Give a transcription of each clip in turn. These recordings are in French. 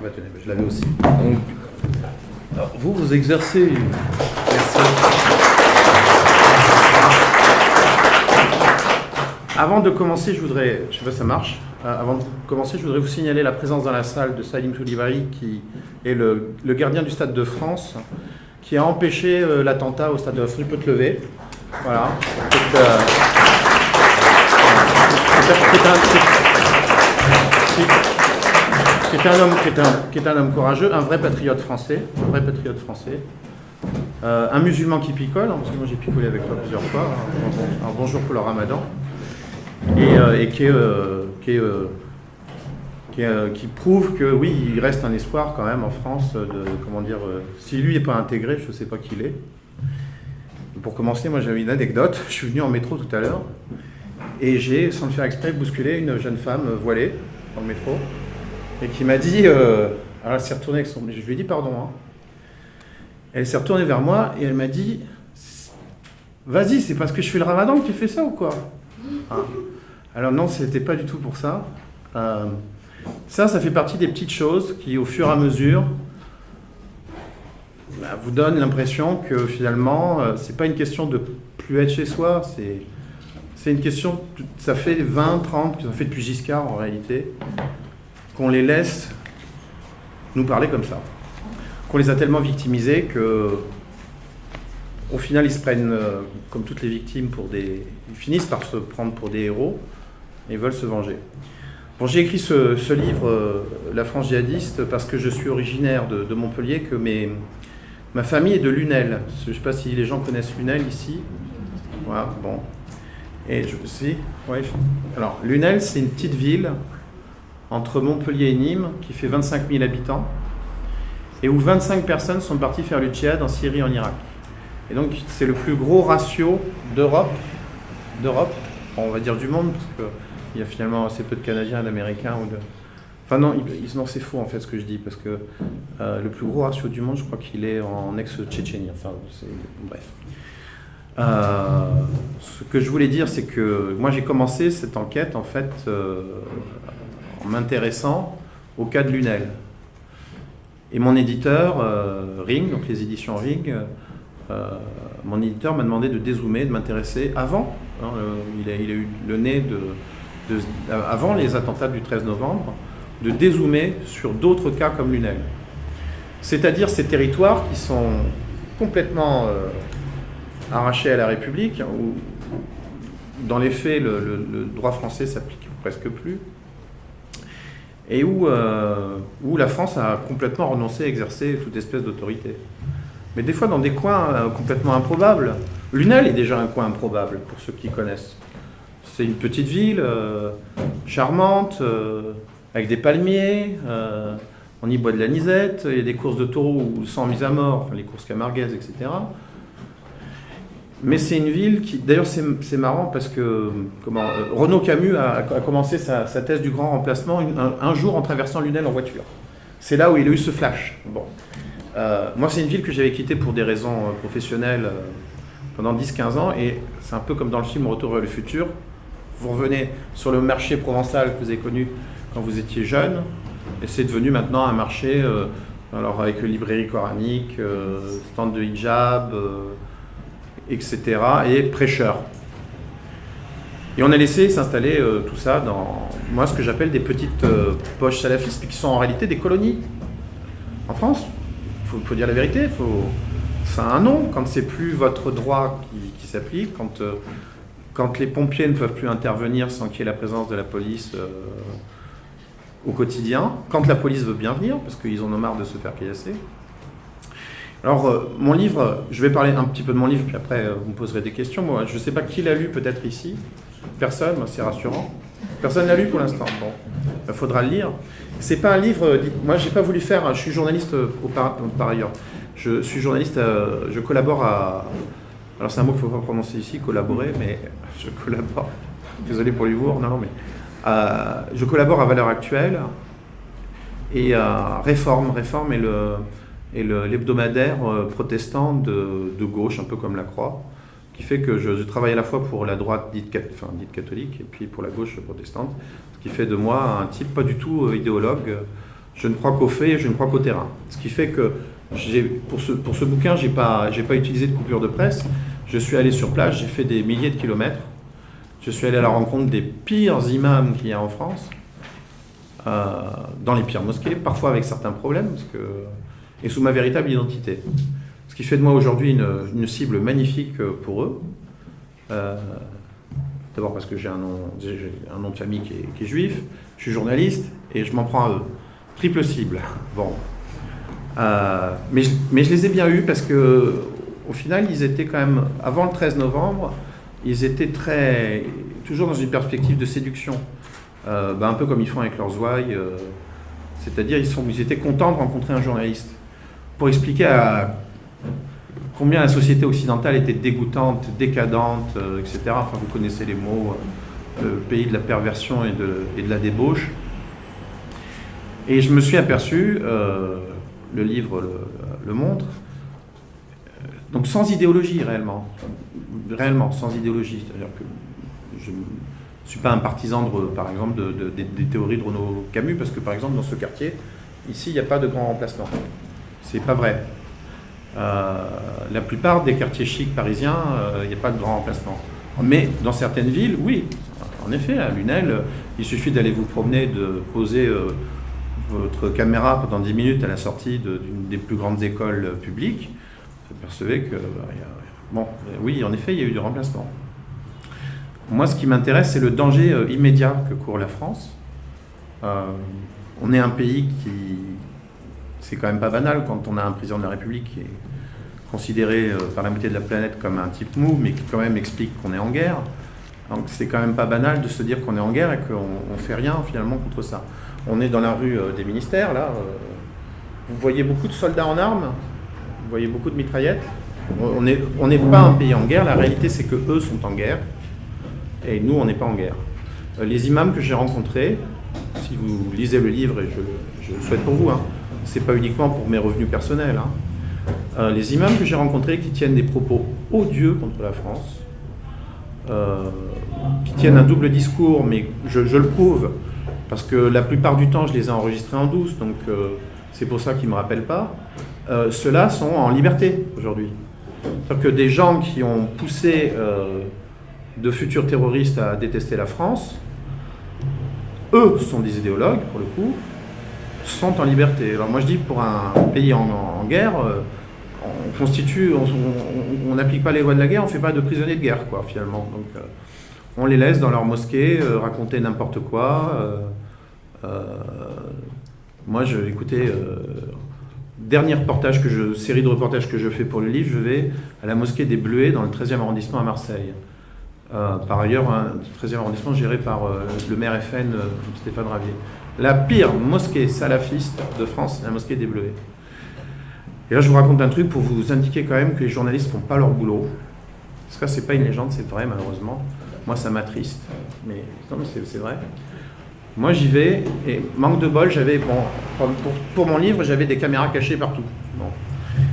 Bah, tenez, je l'avais aussi. Donc, alors, vous exercez. Merci. Avant de commencer, je sais pas si ça marche, avant de commencer, je voudrais vous signaler la présence dans la salle de Salim Soulivari, qui est le gardien du Stade de France, qui a empêché l'attentat au Stade de France. Il peut te lever. Voilà. Qui est un homme courageux, un vrai patriote français, un musulman qui picole, hein, parce que moi j'ai picolé avec toi plusieurs fois, hein, un bonjour pour le Ramadan, et qui prouve que oui, il reste un espoir quand même en France si lui n'est pas intégré, je ne sais pas qui l'est. Pour commencer, moi j'avais une anecdote. Je suis venu en métro tout à l'heure et j'ai, sans le faire exprès, bousculé une jeune femme voilée dans le métro et qui m'a dit, alors elle s'est retournée avec son... Je lui ai dit pardon. Hein. Elle s'est retournée vers moi et elle m'a dit, vas-y, c'est parce que je fais le Ramadan que tu fais ça ou quoi? Alors non, c'était pas du tout pour ça. Ça fait partie des petites choses qui, au fur et à mesure, vous donnent l'impression que finalement, c'est pas une question de plus être chez soi, c'est une question, ça fait 20, 30, ça fait depuis Giscard en réalité, qu'on les laisse nous parler comme ça. Qu'on les a tellement victimisés que, au final, ils se prennent, comme toutes les victimes, ils finissent par se prendre pour des héros et veulent se venger. Bon, j'ai écrit ce livre, La France djihadiste, parce que je suis originaire de Montpellier, que ma famille est de Lunel. Je ne sais pas si les gens connaissent Lunel ici. Voilà, bon. Et alors, Lunel, c'est une petite ville entre Montpellier et Nîmes qui fait 25 000 habitants et où 25 personnes sont parties faire le djihad en Syrie et en Irak. Et donc, c'est le plus gros ratio d'Europe, on va dire du monde, parce qu'il y a finalement assez peu de Canadiens, d'Américains ou de... Enfin non, c'est faux en fait ce que je dis, parce que le plus gros ratio du monde, je crois qu'il est en ex-Tchétchénie. Enfin, bref. Ce que je voulais dire, c'est que moi j'ai commencé cette enquête en fait en m'intéressant au cas de Lunel. Et mon éditeur, Ring, donc les éditions Ring, mon éditeur m'a demandé de dézoomer, de m'intéresser avant. Hein, il a eu le nez avant les attentats du 13 novembre, de dézoomer sur d'autres cas comme Lunel. C'est-à-dire ces territoires qui sont complètement arrachés à la République, où dans les faits le droit français s'applique presque plus, et où la France a complètement renoncé à exercer toute espèce d'autorité. Mais des fois dans des coins complètement improbables. Lunel est déjà un coin improbable, pour ceux qui connaissent. C'est une petite ville charmante, avec des palmiers, on y boit de l'anisette, il y a des courses de taureaux sans mise à mort, enfin les courses camarguaises, etc. Mais c'est une ville qui... D'ailleurs, c'est marrant parce que Renaud Camus a commencé sa thèse du grand remplacement un jour en traversant Lunel en voiture. C'est là où il a eu ce flash. Bon. Moi, c'est une ville que j'avais quittée pour des raisons professionnelles pendant 10-15 ans, et c'est un peu comme dans le film Retour vers le futur. Vous revenez sur le marché provençal que vous avez connu quand vous étiez jeune, et c'est devenu maintenant un marché, alors avec librairie coranique, stand de hijab, etc., et prêcheurs. Et on a laissé s'installer tout ça dans, moi, ce que j'appelle des petites poches salafistes, qui sont en réalité des colonies. En France, il faut dire la vérité, ça a un nom, quand c'est plus votre droit qui s'applique, quand les pompiers ne peuvent plus intervenir sans qu'il y ait la présence de la police au quotidien, quand la police veut bien venir, parce qu'ils en ont marre de se faire caillasser. Alors, mon livre, je vais parler un petit peu de mon livre, puis après, vous me poserez des questions. Moi, je ne sais pas qui l'a lu, peut-être ici. Personne, c'est rassurant. Personne l'a lu pour l'instant. Bon, il faudra le lire. C'est pas un livre... Moi, j'ai pas voulu faire... Je suis journaliste par ailleurs. Je suis journaliste, je collabore à... Alors, c'est un mot qu'il ne faut pas prononcer ici, collaborer, mais je collabore. Désolé pour l'humour, non, mais... je collabore à Valeurs Actuelles et à Réforme. Réforme est l'hebdomadaire protestant de gauche, un peu comme La Croix, qui fait que je travaille à la fois pour la droite dite catholique et puis pour la gauche protestante, ce qui fait de moi un type pas du tout idéologue, Je ne crois qu'aux faits, je ne crois qu'au terrain. Ce qui fait que pour ce bouquin, j'ai pas utilisé de coupure de presse. Je suis allé sur place, j'ai fait des milliers de kilomètres. Je suis allé à la rencontre des pires imams qu'il y a en France, dans les pires mosquées, parfois avec certains problèmes, et sous ma véritable identité. Ce qui fait de moi aujourd'hui une cible magnifique pour eux. D'abord parce que j'ai un nom de famille qui est juif, je suis journaliste et je m'en prends à eux. Triple cible. Bon. Mais je les ai bien eus parce que au final, ils étaient quand même, avant le 13 novembre, ils étaient toujours dans une perspective de séduction. Un peu comme ils font avec leurs ouailles. C'est-à-dire, ils étaient contents de rencontrer un journaliste pour expliquer combien la société occidentale était dégoûtante, décadente, etc. Enfin, vous connaissez les mots, le pays de la perversion et de la débauche. Et je me suis aperçu, le livre le montre, donc sans idéologie réellement sans idéologie, c'est-à-dire que je ne suis pas un partisan, par exemple, des théories de Renaud Camus, parce que par exemple dans ce quartier, ici, il n'y a pas de grand remplacement. C'est pas vrai. La plupart des quartiers chics parisiens, il n'y a pas de grand remplacement. Mais dans certaines villes, oui. En effet, à Lunel, il suffit d'aller vous promener, de poser votre caméra pendant 10 minutes à la sortie d'une des plus grandes écoles publiques. Vous apercevez que, oui, en effet, il y a eu du remplacement. Moi, ce qui m'intéresse, c'est le danger immédiat que court la France. On est un pays c'est quand même pas banal quand on a un président de la République qui est considéré par la moitié de la planète comme un type mou, mais qui quand même explique qu'on est en guerre. Donc c'est quand même pas banal de se dire qu'on est en guerre et qu'on fait rien finalement contre ça. On est dans la rue des ministères, là. Vous voyez beaucoup de soldats en armes, vous voyez beaucoup de mitraillettes. On n'est pas un pays en guerre, la réalité c'est que eux sont en guerre et nous on n'est pas en guerre. Les imams que j'ai rencontrés, si vous lisez le livre, et je le souhaite pour vous, c'est pas uniquement pour mes revenus personnels, les imams que j'ai rencontrés qui tiennent des propos odieux contre la France, qui tiennent un double discours, mais je le prouve, parce que la plupart du temps je les ai enregistrés en douce, donc c'est pour ça qu'ils ne me rappellent pas, ceux-là sont en liberté aujourd'hui. C'est-à-dire que des gens qui ont poussé de futurs terroristes à détester la France, eux sont des idéologues pour le coup, sont en liberté. Alors moi je dis, pour un pays en guerre, on n'applique pas les lois de la guerre, on ne fait pas de prisonniers de guerre, quoi, finalement. Donc on les laisse dans leur mosquée raconter n'importe quoi. Moi, écoutez, série de reportages que je fais pour le livre, je vais à la mosquée des Bleuets dans le 13e arrondissement à Marseille. Par ailleurs, un 13e arrondissement géré par le maire FN, Stéphane Ravier. La pire mosquée salafiste de France, c'est la mosquée des Bleuets. Et là, je vous raconte un truc pour vous indiquer quand même que les journalistes ne font pas leur boulot. Parce que c'est pas une légende, c'est vrai, malheureusement. Moi, ça m'attriste. Mais non, mais c'est vrai. Moi, j'y vais, et manque de bol, pour mon livre, j'avais des caméras cachées partout. Bon.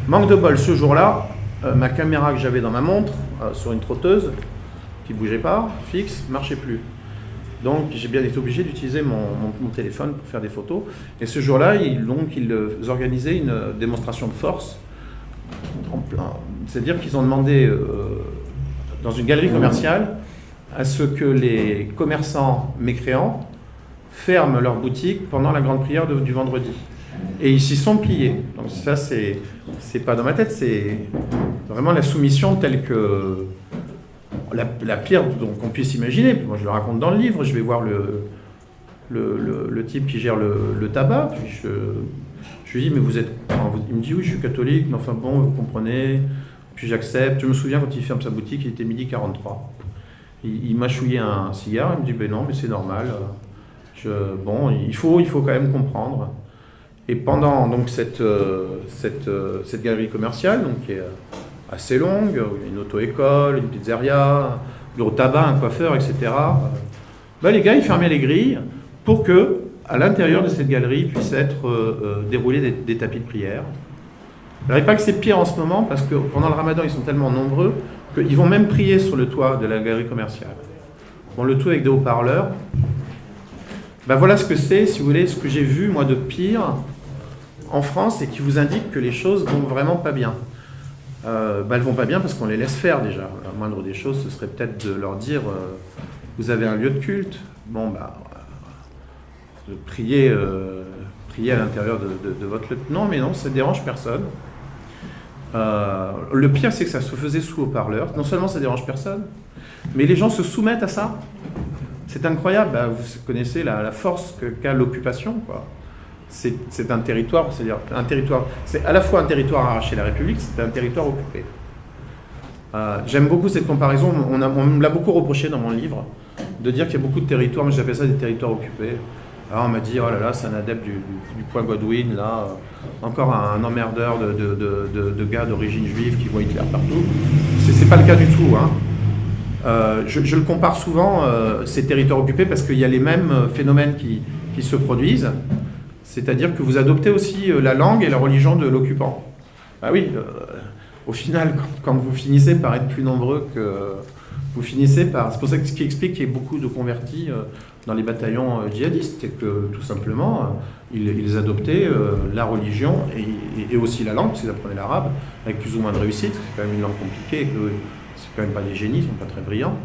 Manque de bol, ce jour-là, ma caméra que j'avais dans ma montre, sur une trotteuse, qui ne bougeait pas, fixe, ne marchait plus. Donc j'ai bien été obligé d'utiliser mon téléphone pour faire des photos. Et ce jour-là, ils organisaient une démonstration de force. C'est-à-dire qu'ils ont demandé, dans une galerie commerciale, à ce que les commerçants mécréants ferment leur boutique pendant la grande prière du vendredi. Et ils s'y sont pliés. Donc ça, c'est pas dans ma tête, c'est vraiment la soumission telle que la pire qu'on puisse imaginer. Puis moi, je le raconte dans le livre. Je vais voir le type qui gère le tabac. Puis je lui dis, mais vous êtes... Il me dit, oui, je suis catholique, mais enfin bon, vous comprenez. Puis j'accepte. Je me souviens quand il ferme sa boutique, il était 12h43. Il m'a chouillé un cigare. Il me dit, ben non, mais c'est normal. Il faut quand même comprendre. Et pendant donc cette galerie commerciale, donc, qui est assez longue, une auto-école, une pizzeria, un bureau de tabac, un coiffeur, etc. Les gars, ils fermaient les grilles pour que, à l'intérieur de cette galerie, puissent être déroulés des tapis de prière. Je ne dirais pas que c'est pire en ce moment, parce que pendant le ramadan, ils sont tellement nombreux qu'ils vont même prier sur le toit de la galerie commerciale. Bon, le tout avec des haut-parleurs. Ben voilà ce que c'est, si vous voulez, ce que j'ai vu, moi, de pire en France et qui vous indique que les choses vont vraiment pas bien. Elles vont pas bien parce qu'on les laisse faire déjà. La moindre des choses, ce serait peut-être de leur dire vous avez un lieu de culte, bon, priez à l'intérieur de votre lieu. Non, mais non, ça ne dérange personne. Le pire, c'est que ça se faisait sous haut-parleur. Non seulement ça dérange personne, mais les gens se soumettent à ça. C'est incroyable. Vous connaissez la force qu'a l'occupation, quoi. C'est un territoire, c'est-à-dire un territoire. C'est à la fois un territoire arraché à la République, c'est un territoire occupé. J'aime beaucoup cette comparaison. On me l'a beaucoup reproché dans mon livre de dire qu'il y a beaucoup de territoires, mais j'appelle ça des territoires occupés. Alors on m'a dit, oh là là, c'est un adepte du point Godwin, là, encore un emmerdeur de gars d'origine juive qui voient Hitler partout. C'est pas le cas du tout, hein. Je le compare souvent, ces territoires occupés, parce qu'il y a les mêmes phénomènes qui se produisent, c'est-à-dire que vous adoptez aussi la langue et la religion de l'occupant. Bah oui, au final, quand vous finissez par être plus nombreux que... Vous finissez par... C'est pour ça que ce qui explique qu'il y ait beaucoup de convertis dans les bataillons djihadistes, et que tout simplement, ils adoptaient la religion et aussi la langue, parce qu'ils apprenaient l'arabe, avec plus ou moins de réussite. C'est quand même une langue compliquée, et que c'est quand même pas des génies, ils sont pas très brillants.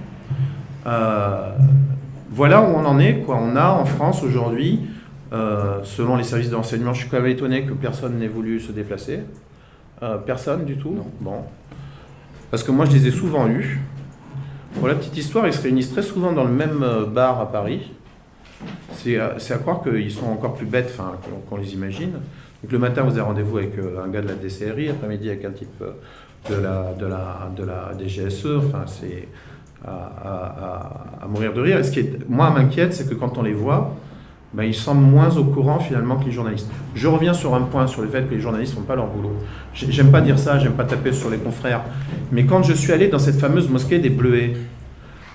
Voilà où on en est, quoi. On a en France aujourd'hui, selon les services de renseignement, je suis quand même étonné que personne n'ait voulu se déplacer. Personne du tout. Non. Bon. Parce que moi, je les ai souvent eus. Pour la petite histoire, ils se réunissent très souvent dans le même bar à Paris. C'est à croire qu'ils sont encore plus bêtes qu'on les imagine. Donc le matin, vous avez rendez-vous avec un gars de la DCRI, après-midi avec un type de la DGSE. Enfin, c'est à mourir de rire. Et ce qui moi m'inquiète, c'est que quand on les voit, ils semblent moins au courant finalement que les journalistes. Je reviens sur un point, sur le fait que les journalistes ne font pas leur boulot. J'aime pas dire ça, j'aime pas taper sur les confrères, mais quand je suis allé dans cette fameuse mosquée des Bleuets,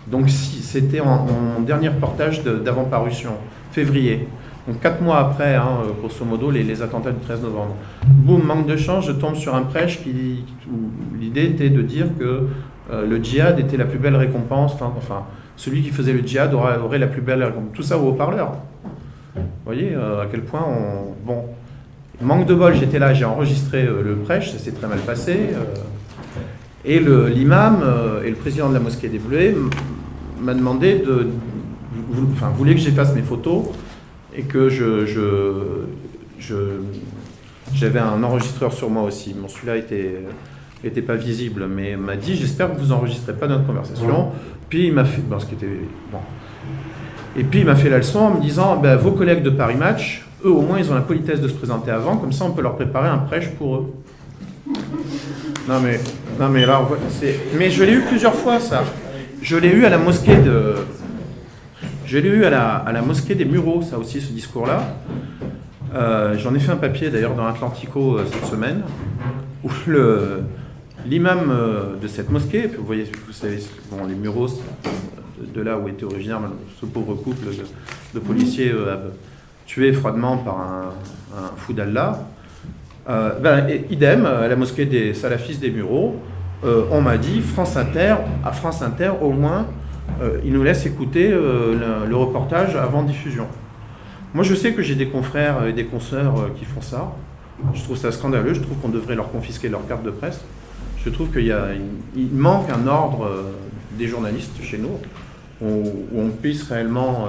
donc c'était mon dernier reportage d'avant-parution, février, donc 4 mois après, grosso modo, les attentats du 13 novembre. Boum, manque de chance, je tombe sur un prêche où l'idée était de dire que le djihad était la plus belle récompense, enfin celui qui faisait le djihad aurait la plus belle récompense. Tout ça au haut-parleur. Vous voyez à quel point Bon, manque de bol, j'étais là, j'ai enregistré le prêche, ça s'est très mal passé. Et l'imam et le président de la mosquée des Bleuets m'a demandé voulait que j'efface mes photos et que j'avais un enregistreur sur moi aussi. Bon, celui-là était pas visible, mais m'a dit j'espère que vous enregistrez pas notre conversation. Puis il m'a fait ce qui était bon. Et puis il m'a fait la leçon en me disant vos collègues de Paris Match, eux au moins ils ont la politesse de se présenter avant, comme ça on peut leur préparer un prêche pour eux. Non mais là mais je l'ai eu plusieurs fois ça. Je l'ai eu à la mosquée à la mosquée des Mureaux, ça aussi, ce discours-là. J'en ai fait un papier d'ailleurs dans Atlantico cette semaine, où l'imam de cette mosquée, vous savez, les Mureaux, de là où était originaire ce pauvre couple de policiers tués froidement par un fou d'Allah. Idem, à la mosquée des salafistes des Mureaux, on m'a dit, à France Inter, au moins, ils nous laissent écouter le reportage avant diffusion. Moi, je sais que j'ai des confrères et des consoeurs qui font ça. Je trouve ça scandaleux. Je trouve qu'on devrait leur confisquer leur carte de presse. Je trouve qu'il manque un ordre des journalistes chez nous, où on puisse réellement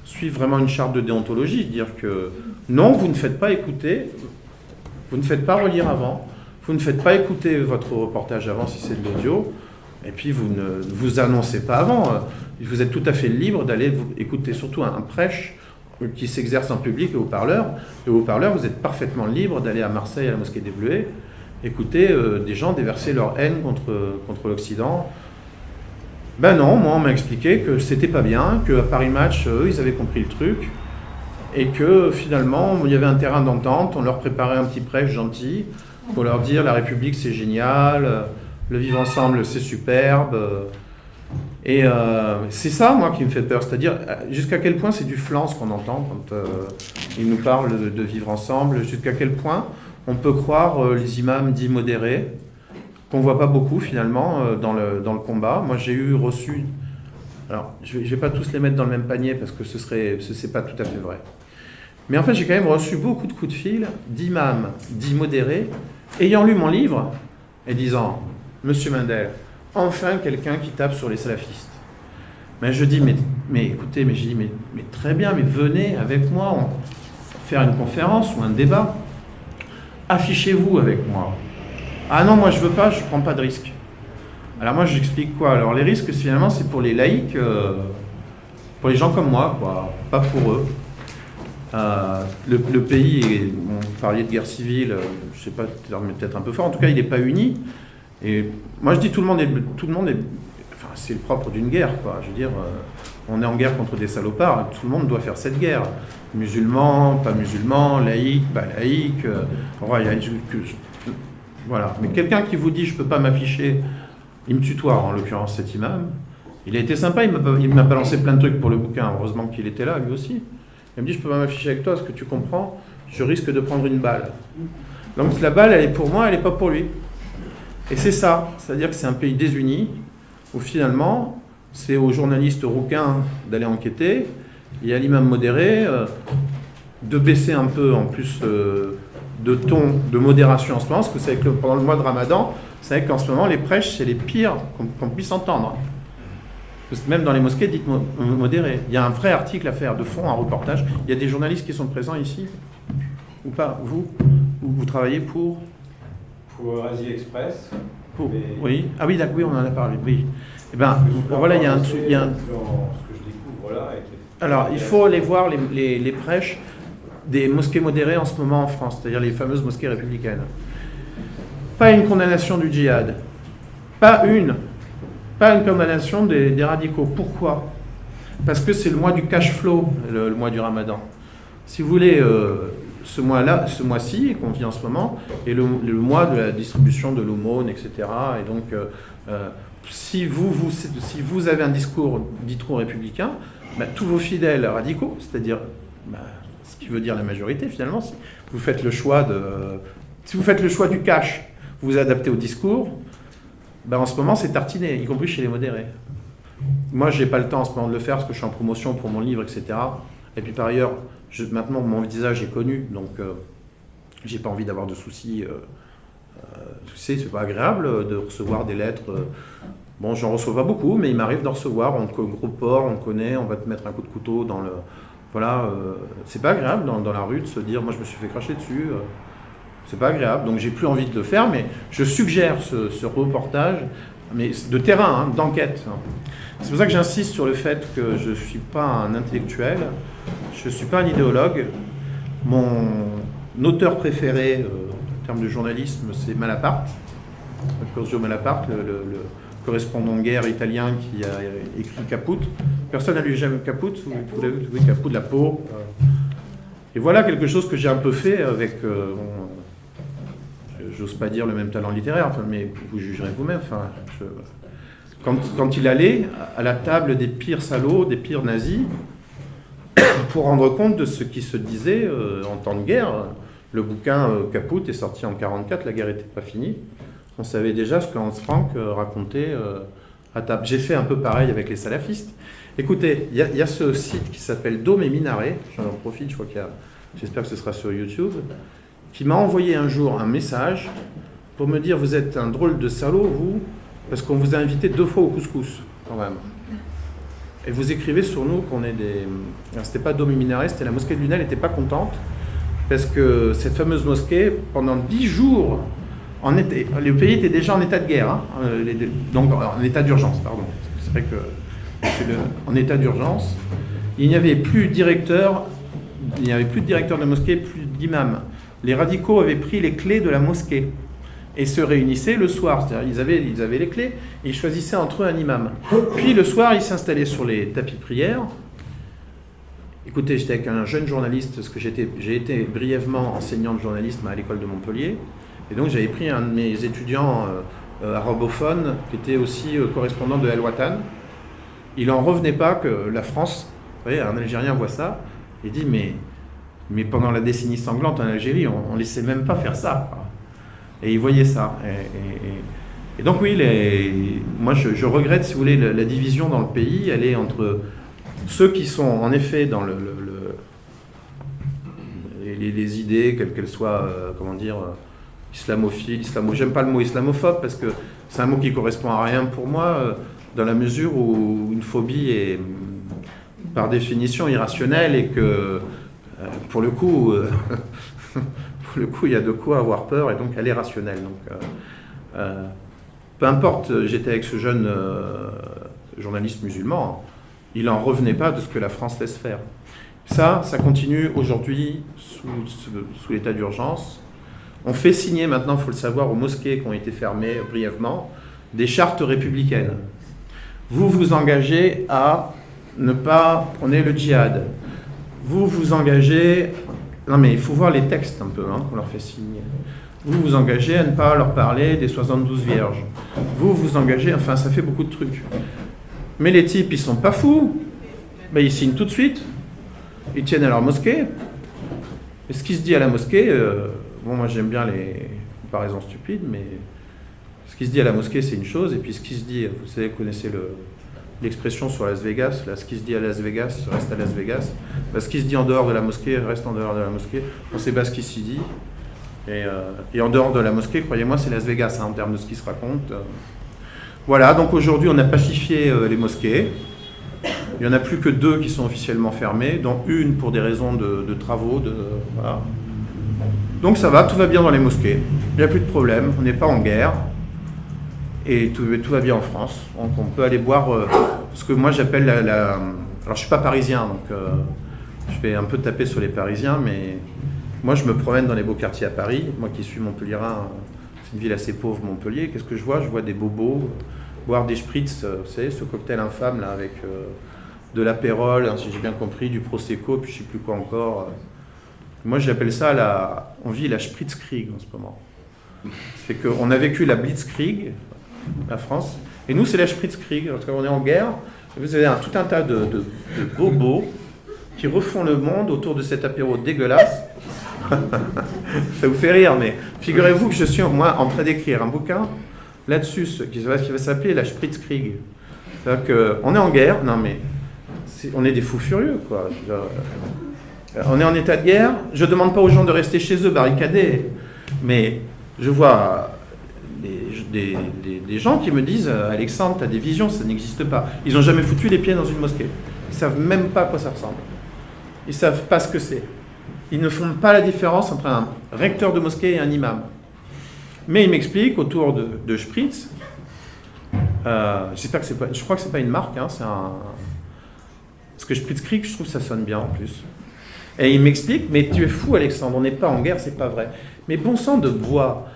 suivre vraiment une charte de déontologie, dire que non, vous ne faites pas écouter, vous ne faites pas relire avant, vous ne faites pas écouter votre reportage avant si c'est de l'audio, et puis vous ne vous annoncez pas avant. Vous êtes tout à fait libre d'aller écouter surtout un prêche qui s'exerce en public et au haut-parleur. Et au haut-parleur, vous êtes parfaitement libre d'aller à Marseille, à la mosquée des Bleuets, écouter des gens déverser leur haine contre l'Occident. Non, moi on m'a expliqué que c'était pas bien, qu'à Paris Match, eux, ils avaient compris le truc, et que finalement, il y avait un terrain d'entente, on leur préparait un petit prêche gentil, pour leur dire la République c'est génial, le vivre ensemble c'est superbe. Et c'est ça, moi, qui me fait peur, c'est-à-dire jusqu'à quel point c'est du flan ce qu'on entend quand ils nous parlent de vivre ensemble, jusqu'à quel point on peut croire les imams dits modérés, qu'on ne voit pas beaucoup finalement dans le combat. Moi j'ai reçu Alors, je vais pas tous les mettre dans le même panier parce que c'est pas tout à fait vrai. Mais en fait, j'ai quand même reçu beaucoup de coups de fil d'imams, dits modérés, ayant lu mon livre et disant « Monsieur Mindel, enfin quelqu'un qui tape sur les salafistes. » Mais je dis « Mais écoutez, mais très bien, mais venez avec moi faire une conférence ou un débat. Affichez-vous avec moi. » Ah non, moi je veux pas, je prends pas de risque. Alors moi j'explique quoi? Alors les risques finalement c'est pour les laïcs, pour les gens comme moi, quoi, pas pour eux. Le pays, vous parliez de guerre civile, je sais pas, peut-être un peu fort, en tout cas il n'est pas uni. Et moi je dis tout le monde est enfin c'est le propre d'une guerre, quoi. Je veux dire, on est en guerre contre des salopards, tout le monde doit faire cette guerre. Musulmans, pas musulmans, laïcs, pas laïcs, voilà. Mais quelqu'un qui vous dit je peux pas m'afficher, il me tutoie en l'occurrence cet imam, il a été sympa, il m'a balancé plein de trucs pour le bouquin, heureusement qu'il était là lui aussi. Il me dit, je peux pas m'afficher avec toi, est-ce que tu comprends? Je risque de prendre une balle. Donc la balle, elle est pour moi, elle n'est pas pour lui. Et c'est ça, c'est-à-dire que c'est un pays désuni, où finalement, c'est aux journalistes rouquins d'aller enquêter, et à l'imam modéré de baisser un peu, en plus de ton, de modération en ce moment, parce que c'est que pendant le mois de Ramadan, c'est vrai qu'en ce moment, les prêches, c'est les pires qu'on puisse entendre. Même dans les mosquées, dites modéré. Il y a un vrai article à faire, de fond, un reportage. Il y a des journalistes qui sont présents ici, ou pas? Vous travaillez pour Asie Express. Oui. Ah oui, d'accord, oui, on en a parlé. Oui. Eh ben, voilà, il y a un truc. Ce que je découvre là. Alors, il faut aller voir les prêches des mosquées modérées en ce moment en France, c'est-à-dire les fameuses mosquées républicaines. Pas une condamnation du djihad. Pas une condamnation des radicaux. Pourquoi? Parce que c'est le mois du cash flow, le mois du Ramadan. Si vous voulez, ce mois-ci, qu'on vit en ce moment, est le mois de la distribution de l'aumône, etc. Et donc, si vous avez un discours dit trop républicain, tous vos fidèles radicaux, c'est-à-dire ce qui veut dire la majorité finalement, si vous faites le choix du cash, vous vous adaptez au discours. En ce moment, c'est tartiné, y compris chez les modérés. Moi, je n'ai pas le temps en ce moment de le faire parce que je suis en promotion pour mon livre, etc. Et puis par ailleurs, maintenant, mon visage est connu, donc j'ai pas envie d'avoir de soucis. Tu sais, c'est pas agréable de recevoir des lettres. Bon, j'en reçois pas beaucoup, mais il m'arrive d'en recevoir. Gros port, on connaît, on va te mettre un coup de couteau dans le... Voilà, c'est pas agréable dans la rue de se dire, moi je me suis fait cracher dessus. C'est pas agréable, donc j'ai plus envie de le faire, mais je suggère ce reportage, mais de terrain, d'enquête. C'est pour ça que j'insiste sur le fait que je ne suis pas un intellectuel, je ne suis pas un idéologue. Mon auteur préféré en termes de journalisme, c'est Malaparte, Curzio Malaparte, le correspondant de guerre italien qui a écrit Caput. Personne n'a lu jamais Caput, vous l'avez vu, Caput de la peau. Et voilà quelque chose que j'ai un peu fait avec... j'ose pas dire le même talent littéraire, mais vous jugerez vous-même. Quand il allait à la table des pires salauds, des pires nazis, pour rendre compte de ce qui se disait en temps de guerre. Le bouquin Caput est sorti en 1944, la guerre n'était pas finie. On savait déjà ce que Hans Frank racontait à table. J'ai fait un peu pareil avec les salafistes. Écoutez, il y a ce site qui s'appelle Dôme et Minaret, j'en profite, je crois j'espère que ce sera sur YouTube, qui m'a envoyé un jour un message pour me dire « Vous êtes un drôle de salaud, vous, parce qu'on vous a invité 2 fois au couscous, quand même. Et vous écrivez sur nous qu'on est des... » Alors, c'était pas Dôme et Minaret, c'était la mosquée de Lunel, elle n'était pas contente, parce que cette fameuse mosquée, pendant 10 jours, le pays était déjà en état de guerre, donc en état d'urgence, pardon. C'est vrai que en état d'urgence, il n'y avait plus de directeur de mosquée, plus d'imam. Les radicaux avaient pris les clés de la mosquée et se réunissaient le soir. C'est-à-dire, ils avaient les clés et ils choisissaient entre eux un imam. Puis le soir, ils s'installaient sur les tapis de prière. Écoutez, j'étais avec un jeune journaliste, parce que j'ai été brièvement enseignant de journalisme à l'école de Montpellier. Et donc, j'avais pris un de mes étudiants arabophones, qui était aussi correspondant de El Watan. Il n'en revenait pas que la France, vous voyez, un Algérien voit ça, et dit, mais pendant la décennie sanglante en Algérie, on ne laissait même pas faire ça, quoi. Et il voyait ça. Et donc oui, moi je regrette, si vous voulez, la division dans le pays. Elle est entre ceux qui sont en effet dans les idées, quelles qu'elles soient, comment dire, islamophiles, j'aime pas le mot islamophobe parce que c'est un mot qui correspond à rien pour moi, dans la mesure où une phobie est par définition irrationnelle et que pour le coup, il y a de quoi avoir peur et donc elle est rationnelle. Donc, peu importe, j'étais avec ce jeune journaliste musulman, il n'en revenait pas de ce que la France laisse faire. Ça continue aujourd'hui sous l'état d'urgence. On fait signer maintenant, il faut le savoir, aux mosquées qui ont été fermées brièvement, des chartes républicaines. Vous vous engagez à ne pas prôner le djihad. Vous vous engagez... Non mais il faut voir les textes un peu qu'on leur fait signer. Vous vous engagez à ne pas leur parler des 72 vierges. Vous vous engagez... Enfin, ça fait beaucoup de trucs. Mais les types, ils sont pas fous. Ben, ils signent tout de suite. Ils tiennent à leur mosquée. Et ce qui se dit à la mosquée... Bon, moi j'aime bien les comparaisons stupides, mais ce qui se dit à la mosquée, c'est une chose, et puis ce qui se dit, vous savez, vous connaissez l'expression sur Las Vegas, là, ce qui se dit à Las Vegas reste à Las Vegas, bah, ce qui se dit en dehors de la mosquée reste en dehors de la mosquée, on ne sait pas ce qui s'y dit, et en dehors de la mosquée, croyez-moi, c'est Las Vegas, en termes de ce qui se raconte. Voilà, donc aujourd'hui, on a pacifié les mosquées. Il n'y en a plus que 2 qui sont officiellement fermées, dont une pour des raisons de travaux, voilà. Donc ça va, tout va bien dans les mosquées, il n'y a plus de problème, on n'est pas en guerre, et tout va bien en France. Donc on peut aller boire ce que moi j'appelle Alors je ne suis pas parisien, donc je vais un peu taper sur les Parisiens, mais moi je me promène dans les beaux quartiers à Paris, moi qui suis montpelliérain, c'est une ville assez pauvre, Montpellier, qu'est-ce que je vois? Je vois des bobos boire des spritz, vous savez, ce cocktail infâme là, avec de l'apérol, si j'ai bien compris, du prosecco, puis je ne sais plus quoi encore. Moi, j'appelle ça on vit la Spritzkrieg en ce moment. C'est qu'on a vécu la Blitzkrieg, la France, et nous, c'est la Spritzkrieg. Parce qu'on est en guerre, vous avez tout un tas de bobos qui refont le monde autour de cet apéro dégueulasse. Ça vous fait rire, mais figurez-vous que je suis, moi, en train d'écrire un bouquin là-dessus, qui va s'appeler la Spritzkrieg. C'est-à-dire qu'on est en guerre, non mais, on est des fous furieux, quoi. On est en état de guerre, je ne demande pas aux gens de rester chez eux barricadés, mais je vois des gens qui me disent « Alexandre, tu as des visions, ça n'existe pas ». Ils n'ont jamais foutu les pieds dans une mosquée. Ils ne savent même pas à quoi ça ressemble. Ils ne savent pas ce que c'est. Ils ne font pas la différence entre un recteur de mosquée et un imam. Mais ils m'expliquent autour de Spritz, j'espère que c'est pas, je crois que ce n'est pas une marque, c'est un... Parce que Spritzkrieg, je trouve que ça sonne bien en plus. Et il m'explique, mais tu es fou Alexandre, on n'est pas en guerre, c'est pas vrai. Mais bon sang de bois,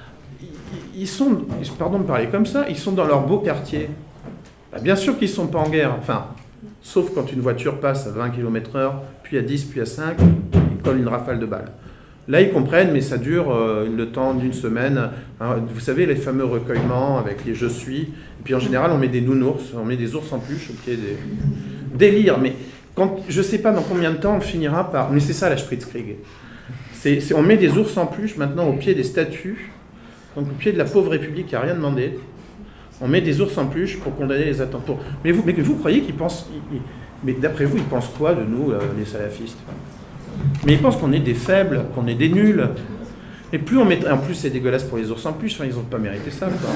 ils sont, pardon de parler comme ça, ils sont dans leur beau quartier. Bah, bien sûr qu'ils ne sont pas en guerre, enfin, sauf quand une voiture passe à 20 km/h, puis à 10, puis à 5, ils collent une rafale de balles. Là, ils comprennent, mais ça dure le temps d'une semaine. Vous savez, les fameux recueillements avec les « je suis ». Et puis en général, on met des nounours, on met des ours en peluche au pied des... Délire, mais... je ne sais pas dans combien de temps on finira par... Mais c'est ça la Spritzkrieg. On met des ours en peluche maintenant au pied des statues, donc au pied de la pauvre République qui n'a rien demandé. On met des ours en peluche pour condamner les attentats. Mais vous croyez qu'ils pensent... Mais d'après vous, ils pensent quoi de nous, les salafistes? Mais ils pensent qu'on est des faibles, qu'on est des nuls. Et plus on met... En plus, c'est dégueulasse pour les ours en peluche, enfin, ils n'ont pas mérité ça, quoi.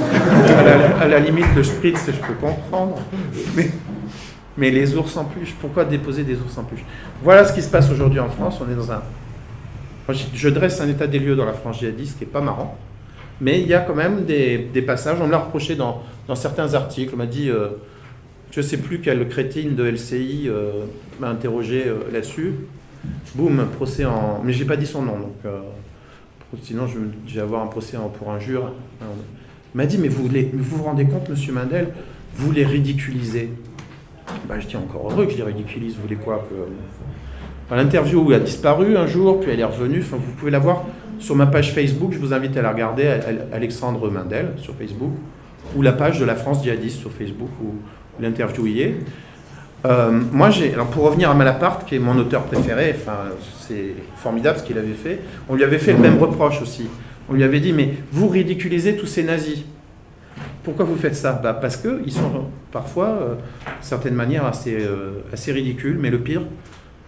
À la limite, le Spritz, je peux comprendre. Mais les ours en peluche, pourquoi déposer des ours en peluche? Voilà ce qui se passe aujourd'hui en France. On est dans un... Je dresse un état des lieux dans la France djihadiste qui n'est pas marrant. Mais il y a quand même des passages. On me l'a reproché dans certains articles. On m'a dit, je ne sais plus quelle crétine de LCI m'a interrogé là-dessus. Boum, procès en... Mais je n'ai pas dit son nom. Donc, sinon, je vais avoir un procès pour injure. Il m'a dit, mais vous vous rendez compte, monsieur Mindel, vous les ridiculisez. Je dis encore heureux que je les ridiculise. Vous voulez quoi que... L'interview a disparu un jour, puis elle est revenue. Enfin, vous pouvez la voir sur ma page Facebook. Je vous invite à la regarder, Alexandre Mindel sur Facebook, ou la page de la France djihadiste sur Facebook où l'interview y est. Moi, alors pour revenir à Malaparte, qui est mon auteur préféré, c'est formidable ce qu'il avait fait. On lui avait fait le même reproche aussi. On lui avait dit, mais vous ridiculisez tous ces nazis. pourquoi vous faites ça? Parce qu'ils sont parfois, d'une certaine manière, assez ridicules. Mais le pire,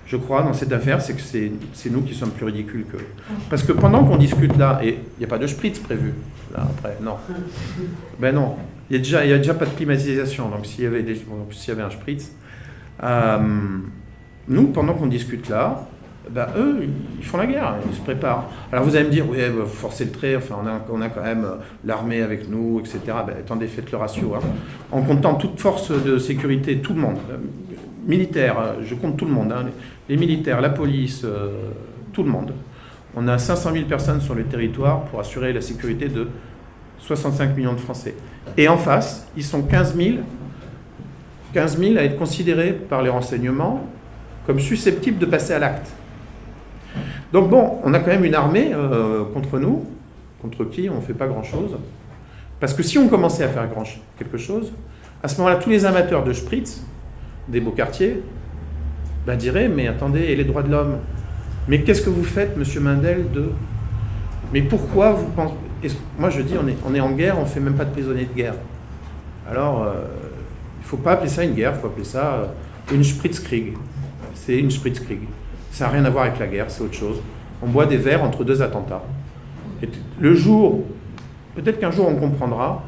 je crois, dans cette affaire, c'est que c'est nous qui sommes plus ridicules qu'eux. Parce que pendant qu'on discute là, et il n'y a pas de spritz prévu, là, après, non. Ben non, il n'y a déjà pas de climatisation, donc s'il y avait un spritz... nous, pendant qu'on discute là, eux, ils font la guerre, ils se préparent. Alors vous allez me dire, oui, vous forcez le trait, enfin, on a quand même l'armée avec nous, etc. Attendez, faites le ratio. Hein. En comptant toute force de sécurité, tout le monde, militaire, je compte tout le monde, hein, les militaires, la police, tout le monde. On a 500 000 personnes sur le territoire pour assurer la sécurité de 65 millions de Français. Et en face, ils sont 15 000 à être considérés par les renseignements comme susceptibles de passer à l'acte. Donc bon, on a quand même une armée contre nous, contre qui on ne fait pas grand-chose. Parce que si on commençait à faire quelque chose, à ce moment-là, tous les amateurs de spritz, des beaux quartiers, diraient, mais attendez, et les droits de l'homme? Mais qu'est-ce que vous faites, monsieur Mindel, Mais pourquoi vous pensez... Moi je dis, on est en guerre, on ne fait même pas de prisonniers de guerre. Alors, il ne faut pas appeler ça une guerre, il faut appeler ça une Spritzkrieg. C'est une Spritzkrieg. Ça n'a rien à voir avec la guerre, c'est autre chose. On boit des verres entre deux attentats. Et le jour, peut-être qu'un jour on comprendra.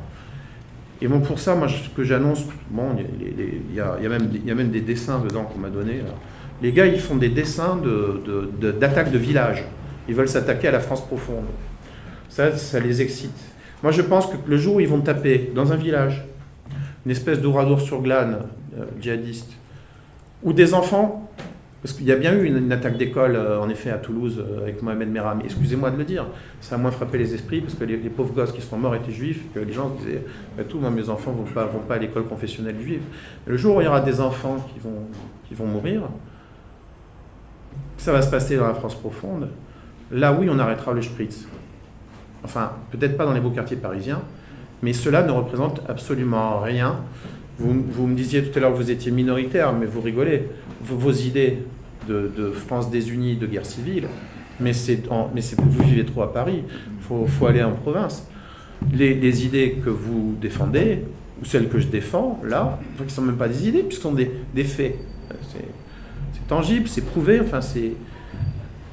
Et bon, pour ça, moi, ce que j'annonce, bon, il y a même des dessins dedans qu'on m'a donné. Là. Les gars, ils font des dessins d'attaque de village. Ils veulent s'attaquer à la France profonde. Ça les excite. Moi, je pense que le jour où ils vont taper dans un village, une espèce d'Oradour-sur-Glane djihadiste, ou des enfants, parce qu'il y a bien eu une attaque d'école, en effet, à Toulouse, avec Mohamed Merah, mais excusez-moi de le dire, ça a moins frappé les esprits, parce que les pauvres gosses qui sont morts étaient juifs, et que les gens se disaient, moi, mes enfants ne vont pas à l'école confessionnelle juive. Mais le jour où il y aura des enfants qui vont mourir, ça va se passer dans la France profonde, là, oui, on arrêtera le spritz. Enfin, peut-être pas dans les beaux quartiers parisiens, mais cela ne représente absolument rien. Vous me disiez tout à l'heure que vous étiez minoritaire, mais vous rigolez. Vos idées de France désunie, de guerre civile, mais vous vivez trop à Paris. Faut aller en province. Les idées que vous défendez, ou celles que je défends, là, qui ne sont même pas des idées, puisque ce sont des faits. C'est tangible, c'est prouvé,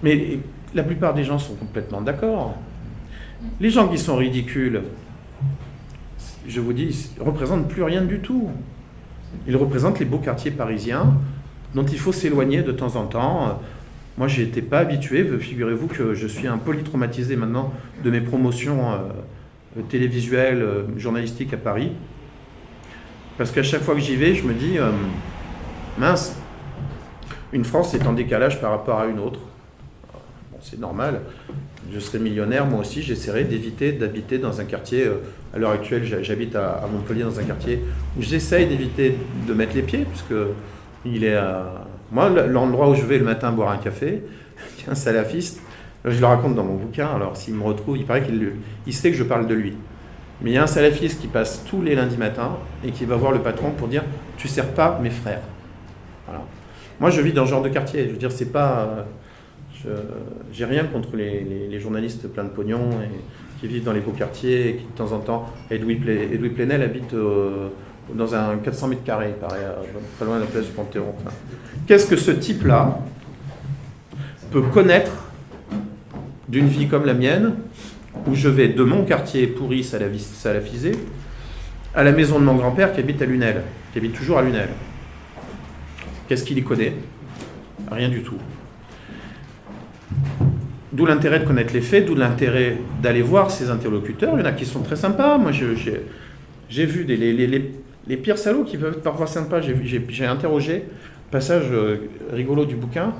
mais la plupart des gens sont complètement d'accord. Les gens qui sont ridicules, je vous dis, ils ne représentent plus rien du tout. Ils représentent les beaux quartiers parisiens dont il faut s'éloigner de temps en temps. Moi, je n'étais pas habitué. Figurez-vous que je suis un polytraumatisé maintenant de mes promotions télévisuelles, journalistiques à Paris. Parce qu'à chaque fois que j'y vais, je me dis, mince, une France est en décalage par rapport à une autre. Bon, c'est normal. Je serai millionnaire, moi aussi, j'essaierai d'éviter d'habiter dans un quartier. À l'heure actuelle, j'habite à Montpellier, dans un quartier où j'essaye d'éviter de mettre les pieds, puisque il est moi, l'endroit où je vais le matin boire un café, il y a un salafiste, je le raconte dans mon bouquin, alors s'il me retrouve, il paraît qu'il sait que je parle de lui. Mais il y a un salafiste qui passe tous les lundis matins et qui va voir le patron pour dire « Tu ne sers pas mes frères ». Voilà. Moi, je vis dans ce genre de quartier. Je veux dire, c'est pas... j'ai rien contre les journalistes pleins de pognon et qui vivent dans les beaux quartiers et qui de temps en temps... Edoui Plenel habite dans un 400 mètres carrés, il paraît, pas loin de la place du Panthéon. Enfin, qu'est-ce que ce type-là peut connaître d'une vie comme la mienne, où je vais de mon quartier pourri salafisé à la maison de mon grand-père qui habite à Lunel, qui habite toujours à Lunel. Qu'est-ce qu'il y connaît? Rien du tout. D'où l'intérêt de connaître les faits, d'où l'intérêt d'aller voir ses interlocuteurs. Il y en a qui sont très sympas. Moi, j'ai vu les pires salauds qui peuvent être parfois sympas. J'ai interrogé, passage rigolo du bouquin,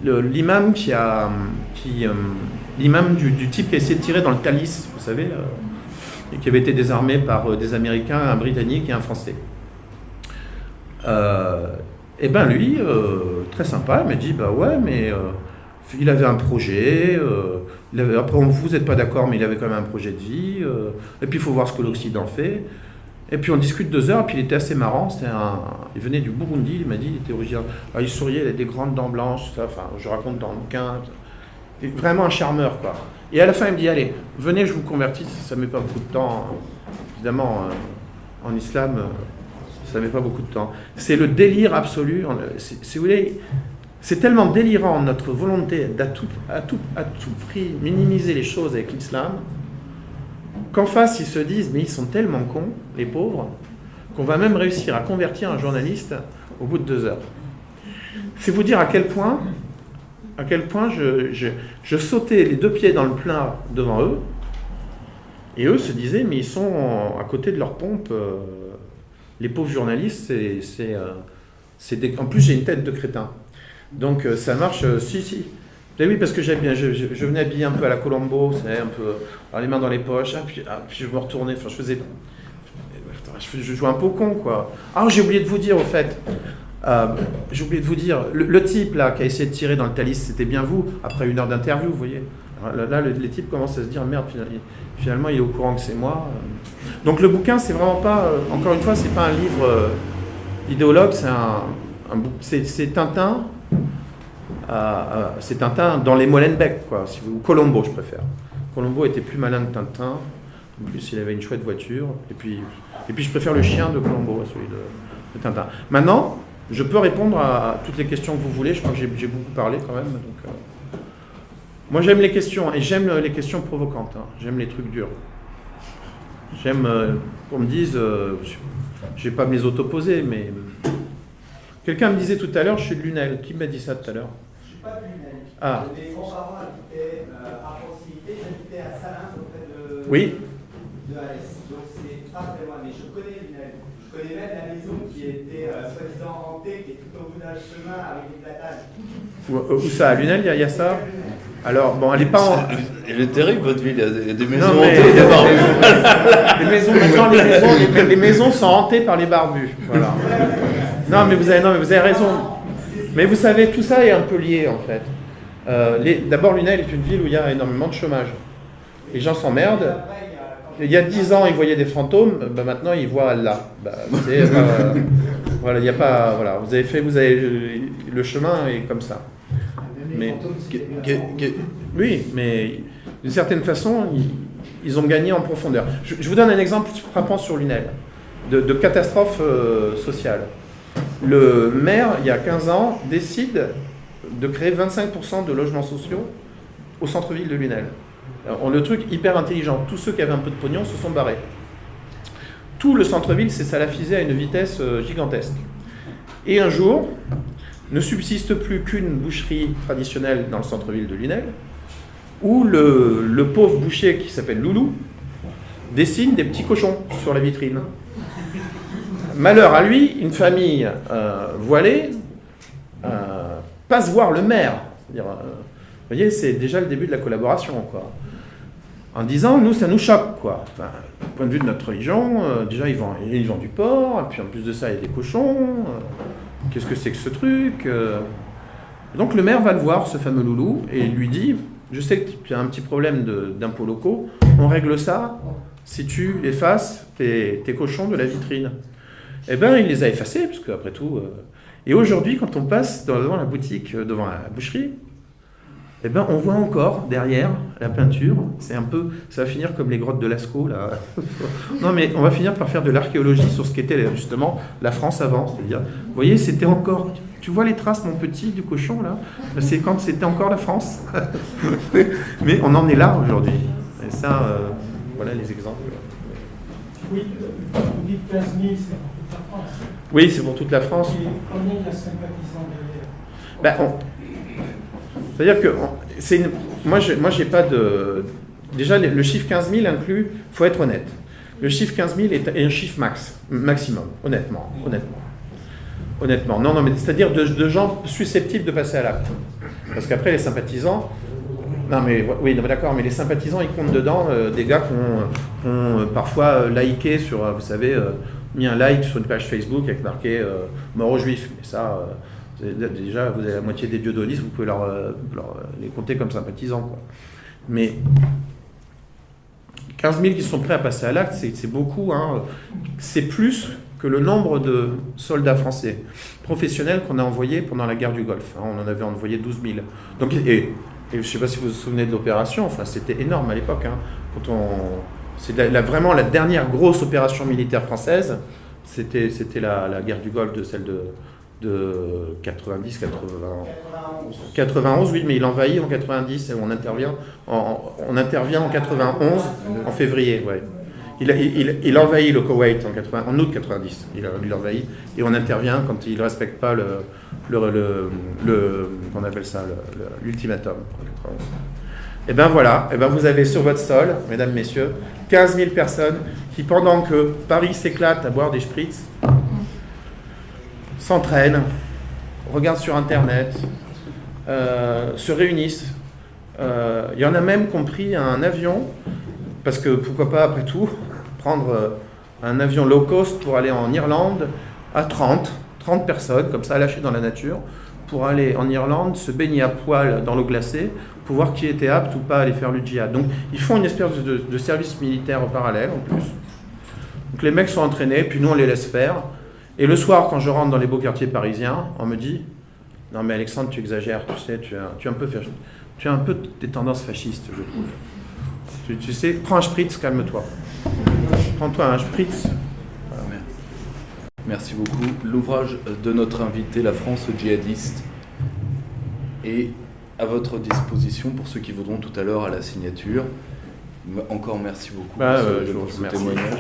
l'imam l'imam du type qui a essayé de tirer dans le Thalys, vous savez, et qui avait été désarmé par des Américains, un Britannique et un Français. Et ben lui, très sympa, il m'a dit, bah ouais, mais il avait un projet, après vous n'êtes pas d'accord, mais il avait quand même un projet de vie, et puis il faut voir ce que l'Occident fait. Et puis on discute 2 heures, et puis il était assez marrant, il venait du Burundi, il m'a dit, il était originaire, il souriait, il avait des grandes dents blanches, ça, enfin, je raconte dans le bouquin, vraiment un charmeur, quoi. Et à la fin, il me dit, allez, venez, je vous convertis, ça ne met pas beaucoup de temps, évidemment, en islam, ça ne met pas beaucoup de temps. C'est le délire absolu. Si vous voulez, c'est tellement délirant notre volonté à tout prix minimiser les choses avec l'islam, qu'en face, ils se disent, mais ils sont tellement cons, les pauvres, qu'on va même réussir à convertir un journaliste au bout de 2 heures. C'est vous dire à quel point je sautais les 2 pieds dans le plat devant eux, et eux se disaient, mais ils sont à côté de leur pompe, les pauvres journalistes, en plus j'ai une tête de crétin. Donc ça marche, si. Et oui, parce que j'aime bien, je venais habillé un peu à la Colombo, c'est un peu, alors les mains dans les poches, puis je me retournais, enfin je jouais un peu au con, quoi. Ah, j'ai oublié de vous dire, au fait, le type là qui a essayé de tirer dans le Thalys, c'était bien vous, après 1 heure d'interview, vous voyez. Alors, là, les types commencent à se dire, merde, finalement il est au courant que c'est moi. Donc le bouquin, c'est vraiment pas, encore une fois, c'est pas un livre idéologue, c'est Tintin. C'est Tintin dans les Molenbeek, quoi. Ou Colombo, je préfère. Colombo était plus malin que Tintin. En plus, il avait une chouette voiture. Et puis je préfère le chien de Colombo à celui de Tintin. Maintenant, je peux répondre à toutes les questions que vous voulez. Je crois que j'ai beaucoup parlé quand même. Donc, moi, j'aime les questions, et j'aime les questions provocantes. J'aime les trucs durs. J'aime qu'on me dise, je vais pas me les auto-poser, mais quelqu'un me disait tout à l'heure, je suis de Lunel. Qui m'a dit ça tout à l'heure? Je suis pas de Lunel. Ah. Mes grands-parents habitaient à proximité, j'habitais à Salins, auprès de Alès. Donc c'est pas très loin, mais je connais Lunel. Je connais même la maison qui était soi-disant hantée, qui est tout au bout d'un chemin avec des platanes. Où ça? À Lunel, il y a ça? Alors, bon, elle est pas en... Elle est terrible, votre ville. Il y a des maisons Non, mais- hantées. les maisons sont hantées par les barbus. Voilà. Non, mais vous avez raison. Mais vous savez, tout ça est un peu lié, en fait. D'abord, Lunel est une ville où il y a énormément de chômage. Les gens s'emmerdent. Il y a 10 ans, ils voyaient des fantômes. Maintenant, ils voient Allah. Voilà, il n'y a pas... Voilà, vous avez le chemin est comme ça. Mais, oui, mais d'une certaine façon, ils ont gagné en profondeur. Je vous donne un exemple frappant sur Lunel, de catastrophe sociale. Le maire, il y a 15 ans, décide de créer 25% de logements sociaux au centre-ville de Lunel. Alors, le truc hyper intelligent, tous ceux qui avaient un peu de pognon se sont barrés. Tout le centre-ville s'est salafisé à une vitesse gigantesque. Et un jour, ne subsiste plus qu'une boucherie traditionnelle dans le centre-ville de Lunel, où le pauvre boucher qui s'appelle Loulou dessine des petits cochons sur la vitrine. Malheur à lui, une famille voilée passe voir le maire. C'est-à-dire, vous voyez, c'est déjà le début de la collaboration, quoi. En disant, nous, ça nous choque, quoi. Enfin, du point de vue de notre religion, déjà, ils vendent du porc, et puis en plus de ça, il y a des cochons. Qu'est-ce que c'est que ce truc? Donc le maire va le voir, ce fameux Loulou, et lui dit, je sais que tu as un petit problème d'impôts locaux, on règle ça si tu effaces tes cochons de la vitrine. Eh bien, il les a effacés, parce qu'après tout... Et aujourd'hui, quand on passe devant la boutique, devant la boucherie, eh ben, on voit encore derrière la peinture, ça va finir comme les grottes de Lascaux, là. Non, mais on va finir par faire de l'archéologie sur ce qu'était justement la France avant. C'est-à-dire, vous voyez, c'était encore, tu vois les traces, mon petit, du cochon, là? C'est quand c'était encore la France. Mais on en est là aujourd'hui. Et ça, voilà les exemples. Oui, vous dites 15 000, c'est pour toute la France. Oui, c'est pour toute la France. Et combien il y a sympathisants derrière? C'est-à-dire que moi, j'ai pas de... Déjà, le chiffre 15 000 inclut, il faut être honnête, le chiffre 15 000 est un chiffre maximum, honnêtement. Non, mais c'est-à-dire de gens susceptibles de passer à l'acte. Parce qu'après, les sympathisants... Non, mais d'accord, mais les sympathisants, ils comptent dedans des gars qui ont parfois liké sur, vous savez, mis un like sur une page Facebook avec marqué mort aux juifs. Mais ça... déjà, vous avez la moitié des dieudonnistes, vous pouvez les compter comme sympathisants, quoi. Mais 15 000 qui sont prêts à passer à l'acte, c'est beaucoup. Hein. C'est plus que le nombre de soldats français professionnels qu'on a envoyés pendant la guerre du Golfe. Hein. On en avait envoyé 12 000. Donc, et je ne sais pas si vous vous souvenez de l'opération, enfin, c'était énorme à l'époque. Hein. C'est vraiment la dernière grosse opération militaire française. C'était la guerre du Golfe, de celle de 90, 91, oui, mais il envahit en 90 et on intervient en 91, en février, ouais. Il envahit le Koweït en août 90, il envahit, et on intervient quand il ne respecte pas qu'on appelle ça, l'ultimatum en 91. Et bien voilà, et ben vous avez sur votre sol, mesdames, messieurs, 15 000 personnes qui, pendant que Paris s'éclate à boire des spritz, s'entraînent, regardent sur Internet, se réunissent. Il y en a même qui ont pris un avion, parce que pourquoi pas, après tout, prendre un avion low cost pour aller en Irlande à 30 personnes, comme ça, lâchées dans la nature, pour aller en Irlande, se baigner à poil dans l'eau glacée, pour voir qui était apte ou pas à aller faire le djihad. Donc, ils font une espèce de service militaire parallèle, en plus. Donc, les mecs sont entraînés, puis nous, on les laisse faire. Et le soir, quand je rentre dans les beaux quartiers parisiens, on me dit « Non mais Alexandre, tu exagères, tu sais, tu as un peu des tendances fascistes, je trouve. Tu sais, prends un spritz, calme-toi. Prends-toi un spritz. » Merci beaucoup. L'ouvrage de notre invité, La France djihadiste, est à votre disposition pour ceux qui voudront tout à l'heure à la signature. Encore merci beaucoup pour ce témoignage.